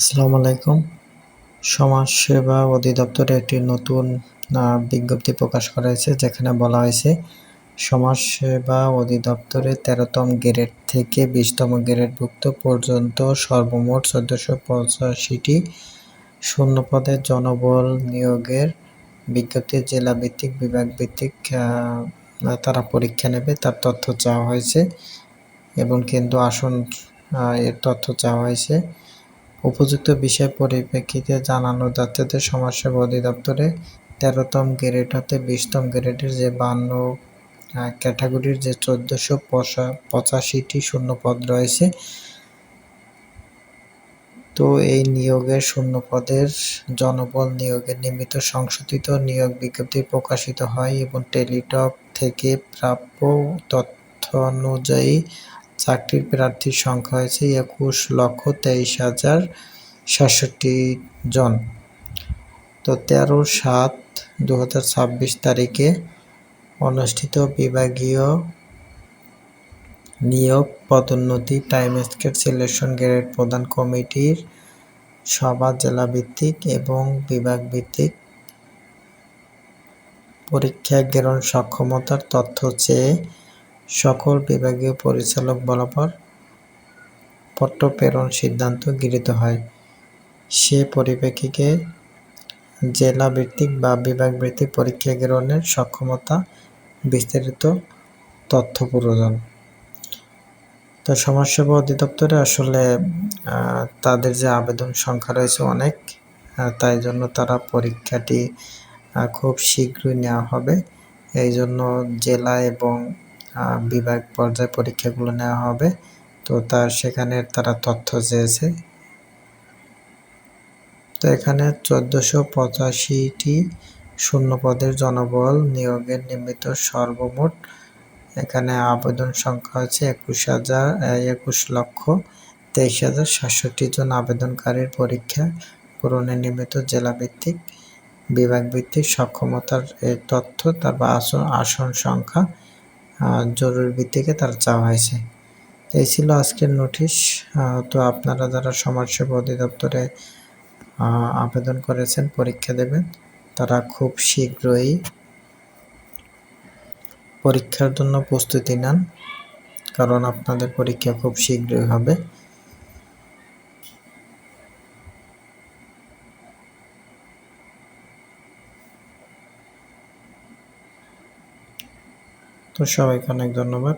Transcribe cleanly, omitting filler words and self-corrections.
আসসালামু আলাইকুম। সমাজসেবা অধিদপ্তরে একটি নতুন বিজ্ঞপ্তি প্রকাশ করা হয়েছে, যেখানে বলা হয়েছে সমাজসেবা অধিদপ্তরে ১৩তম গ্রেড থেকে ২০তম গ্রেডভুক্ত পর্যন্ত সর্বমোট ১৪৮৫টি শূন্যপদে জনবল নিয়োগের বিজ্ঞপ্তি জেলাভিত্তিক, বিভাগভিত্তিক তারা পরীক্ষা নেবে, তার তথ্য চাওয়া হয়েছে এবং কেন্দ্র আসন এর তথ্য চাওয়া হয়েছে। উপযুক্ত বিষয় পরিপ্রেক্ষিতে জানানো যাচ্ছে যে সমাজসেবা অধিদপ্তরে ১৩তম গ্রেড হতে ২০তম গ্রেডের যে ৫২ ক্যাটাগরির যে ১৪৮৫টি শূন্যপদ রয়েছে, তো এই নিয়োগের শূন্যপদের জনবল নিয়োগের নিমিত্ত সংশোধিত নিয়োগ বিজ্ঞপ্তি প্রকাশিত হয় এবং টেলিটক থেকে প্রাপ্য তথ্য অনুযায়ী চাকরির প্রার্থীর সংখ্যা হয়েছে ২১,২৩,০৬৭ জন। তো ১৩/৭/২০২৬ তারিখে অনুষ্ঠিত বিভাগীয় নিয়োগ, পদোন্নতি, টাইম স্কেল, সিলেকশন গ্রেড প্রদান কমিটির সভা জেলাভিত্তিক এবং বিভাগভিত্তিক পরীক্ষা গ্রহণ সক্ষমতার তথ্য চেয়ে সকল বিভাগীয় পরিচালক বরাবর পত্র প্রেরণ সিদ্ধান্ত গৃহীত হয়। সে পরিপ্রেক্ষিতে জেলাভিত্তিক বা বিভাগভিত্তিক পরীক্ষা গ্রহণের সক্ষমতা বিস্তারিত তথ্য প্রয়োজন। তো সমাজসেবা অধিদপ্তরে আসলে তাদের যে আবেদন সংখ্যা রয়েছে অনেক, তাই জন্য তারা পরীক্ষাটি খুব শীঘ্রই নেওয়া হবে। এই জন্য জেলা এবং বিভাগ পর্যায়ে পরীক্ষাগুলো নেওয়া হবে। তো সেখানে তারা তথ্য চেয়েছে। তো এখানে ১৪৮৫টি শূন্যপদের জনবল নিয়োগের নিমিত্ত সর্বমোট এখানে আবেদন সংখ্যা হচ্ছে ২১,২৩,৬৭ জন আবেদনকারীর পরীক্ষা পূরণের নিমিত্ত জেলাভিত্তিক, বিভাগভিত্তিক সক্ষমতার এই তথ্য, তারপর আসন সংখ্যা জরুরি ভিত্তিকে তার চাওয়া হয়েছে। তো এই ছিল আজকের নোটিশ। তো আপনারা যারা সমাজসেবা অধিদপ্তরে আবেদন করেছেন, পরীক্ষা দেবেন, তারা খুব শীঘ্রই পরীক্ষার জন্য প্রস্তুতি নেন, কারণ আপনাদের পরীক্ষা খুব শীঘ্রই হবে। তো সবাইকে অনেক ধন্যবাদ।